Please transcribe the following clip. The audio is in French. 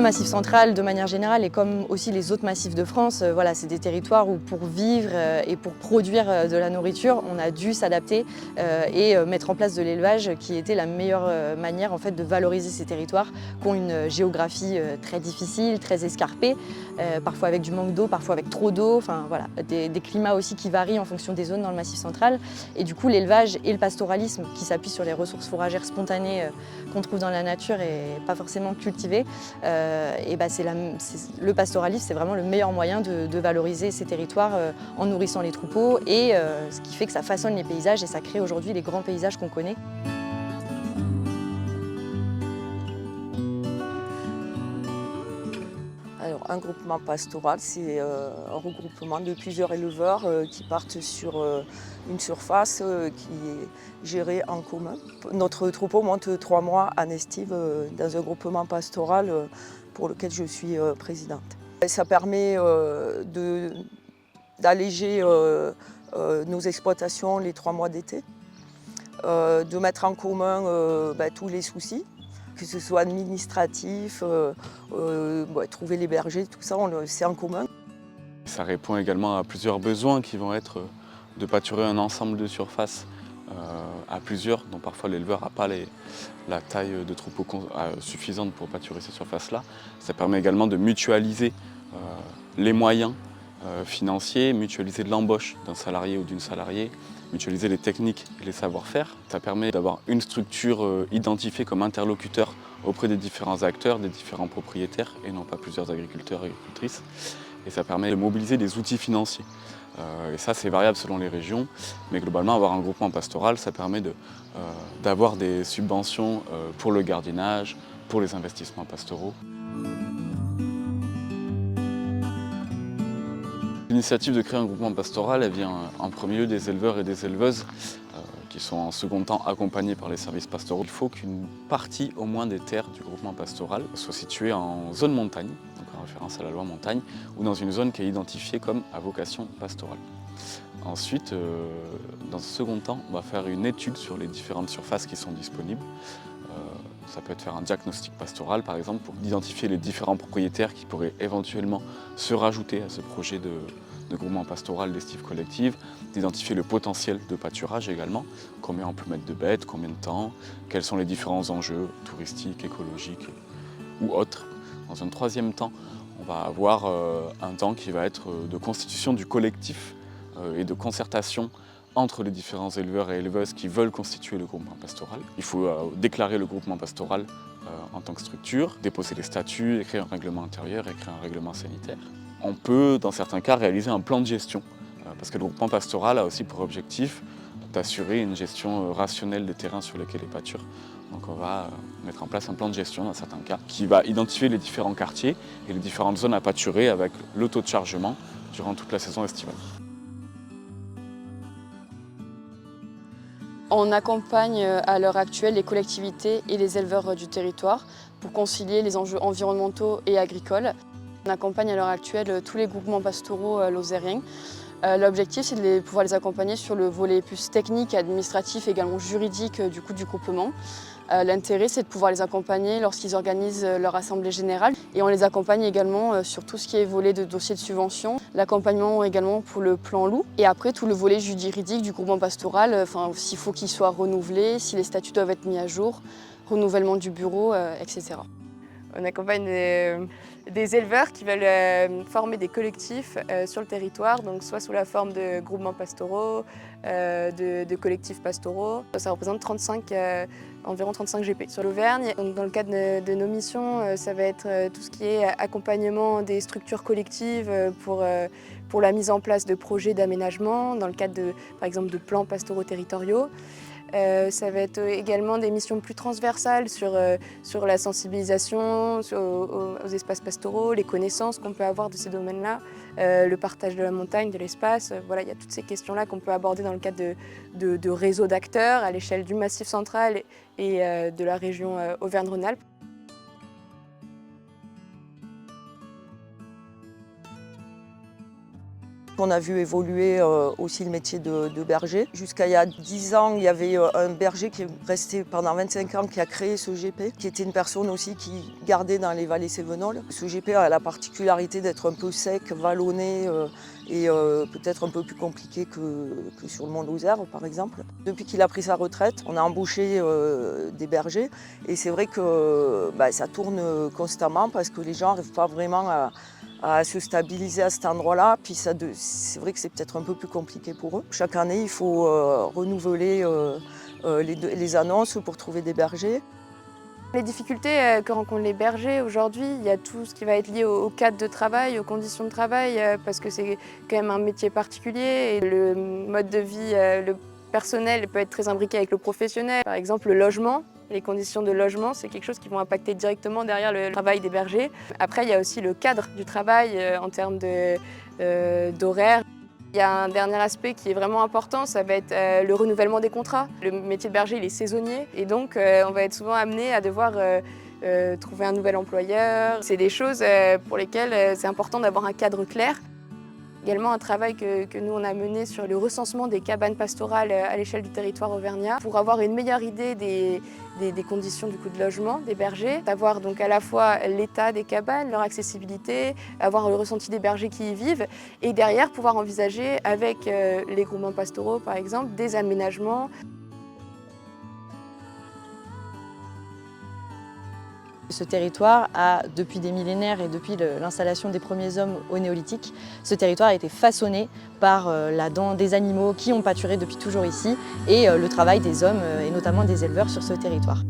Massif central, de manière générale, et comme aussi les autres massifs de France, voilà, c'est des territoires où pour vivre et pour produire de la nourriture, on a dû s'adapter et mettre en place de l'élevage qui était la meilleure manière en fait, de valoriser ces territoires qui ont une géographie très difficile, très escarpée, parfois avec du manque d'eau, parfois avec trop d'eau, enfin, voilà, des climats aussi qui varient en fonction des zones dans le Massif central. Et du coup, l'élevage et le pastoralisme qui s'appuie sur les ressources fourragères spontanées qu'on trouve dans la nature et pas forcément cultivées, et bah le pastoralisme, c'est vraiment le meilleur moyen de valoriser ces territoires en nourrissant les troupeaux et ce qui fait que ça façonne les paysages et ça crée aujourd'hui les grands paysages qu'on connaît. Alors, un groupement pastoral, c'est un regroupement de plusieurs éleveurs qui partent sur une surface qui est gérée en commun. Notre troupeau monte 3 mois en estive dans un groupement pastoral pour lequel je suis présidente. Et ça permet d'alléger nos exploitations les 3 mois d'été, de mettre en commun tous les soucis, que ce soit administratif, trouver les bergers, tout ça, c'est en commun. Ça répond également à plusieurs besoins qui vont être de pâturer un ensemble de surfaces à plusieurs, dont parfois l'éleveur n'a pas la taille de troupeau suffisante pour pâturer ces surfaces-là. Ça permet également de mutualiser les moyens financiers, mutualiser de l'embauche d'un salarié ou d'une salariée, mutualiser les techniques et les savoir-faire. Ça permet d'avoir une structure identifiée comme interlocuteur auprès des différents acteurs, des différents propriétaires et non pas plusieurs agriculteurs et agricultrices. Et ça permet de mobiliser des outils financiers. Et ça, c'est variable selon les régions, mais globalement, avoir un groupement pastoral, ça permet d'avoir des subventions pour le gardiennage, pour les investissements pastoraux. L'initiative de créer un groupement pastoral, elle vient en premier lieu des éleveurs et des éleveuses qui sont en second temps accompagnés par les services pastoraux. Il faut qu'une partie au moins des terres du groupement pastoral soit située en zone montagne, donc en référence à la loi montagne, ou dans une zone qui est identifiée comme à vocation pastorale. Ensuite, dans un second temps, on va faire une étude sur les différentes surfaces qui sont disponibles. Ça peut être faire un diagnostic pastoral, par exemple, pour identifier les différents propriétaires qui pourraient éventuellement se rajouter à ce projet de groupement pastoral d'estive collective, d'identifier le potentiel de pâturage également, combien on peut mettre de bêtes, combien de temps, quels sont les différents enjeux touristiques, écologiques ou autres. Dans un troisième temps, on va avoir un temps qui va être de constitution du collectif et de concertation entre les différents éleveurs et éleveuses qui veulent constituer le groupement pastoral. Il faut déclarer le groupement pastoral en tant que structure, déposer les statuts, écrire un règlement intérieur, écrire un règlement sanitaire. On peut, dans certains cas, réaliser un plan de gestion, parce que le groupement pastoral a aussi pour objectif d'assurer une gestion rationnelle des terrains sur lesquels il pâture. Donc on va mettre en place un plan de gestion dans certains cas, qui va identifier les différents quartiers et les différentes zones à pâturer avec le taux de chargement durant toute la saison estivale. On accompagne à l'heure actuelle les collectivités et les éleveurs du territoire pour concilier les enjeux environnementaux et agricoles. On accompagne à l'heure actuelle tous les groupements pastoraux lozériens. L'objectif, c'est de pouvoir les accompagner sur le volet plus technique, administratif et également juridique du groupement. L'intérêt, c'est de pouvoir les accompagner lorsqu'ils organisent leur assemblée générale. Et on les accompagne également sur tout ce qui est volet de dossiers de subvention, l'accompagnement également pour le plan loup. Et après, tout le volet juridique du groupement pastoral, s'il faut qu'il soit renouvelé, si les statuts doivent être mis à jour, renouvellement du bureau, etc. On accompagne des éleveurs qui veulent former des collectifs sur le territoire, donc soit sous la forme de groupements pastoraux, de collectifs pastoraux. Ça représente environ 35 GP. Sur l'Auvergne, dans le cadre de nos missions, ça va être tout ce qui est accompagnement des structures collectives pour la mise en place de projets d'aménagement, dans le cadre par exemple de plans pastoraux territoriaux. Ça va être également des missions plus transversales sur la sensibilisation aux espaces pastoraux, les connaissances qu'on peut avoir de ces domaines-là, le partage de la montagne, de l'espace. Voilà, il y a toutes ces questions-là qu'on peut aborder dans le cadre de réseaux d'acteurs à l'échelle du Massif central et de la région Auvergne-Rhône-Alpes. On a vu évoluer aussi le métier de berger. Jusqu'à il y a 10 ans, il y avait un berger qui est resté pendant 25 ans, qui a créé ce GP, qui était une personne aussi qui gardait dans les vallées cévenoles. Ce GP a la particularité d'être un peu sec, vallonné et peut-être un peu plus compliqué que sur le Mont Lozère, par exemple. Depuis qu'il a pris sa retraite, on a embauché des bergers et c'est vrai que ça tourne constamment parce que les gens n'arrivent pas vraiment à se stabiliser à cet endroit-là. Puis c'est vrai que c'est peut-être un peu plus compliqué pour eux. Chaque année, il faut renouveler les annonces pour trouver des bergers. Les difficultés que rencontrent les bergers aujourd'hui, il y a tout ce qui va être lié au cadre de travail, aux conditions de travail, parce que c'est quand même un métier particulier et le mode de vie, le personnel peut être très imbriqué avec le professionnel. Par exemple, le logement. Les conditions de logement, c'est quelque chose qui vont impacter directement derrière le travail des bergers. Après, il y a aussi le cadre du travail en termes d'horaire. Il y a un dernier aspect qui est vraiment important, ça va être le renouvellement des contrats. Le métier de berger, il est saisonnier et donc on va être souvent amené à devoir trouver un nouvel employeur. C'est des choses pour lesquelles c'est important d'avoir un cadre clair. Également un travail que nous on a mené sur le recensement des cabanes pastorales à l'échelle du territoire auvergnat pour avoir une meilleure idée des conditions du coup de logement des bergers, d'avoir donc à la fois l'état des cabanes, leur accessibilité, avoir le ressenti des bergers qui y vivent et derrière pouvoir envisager avec les groupements pastoraux par exemple des aménagements. Ce territoire a, depuis des millénaires et depuis l'installation des premiers hommes au néolithique, ce territoire a été façonné par la dent des animaux qui ont pâturé depuis toujours ici et le travail des hommes et notamment des éleveurs sur ce territoire.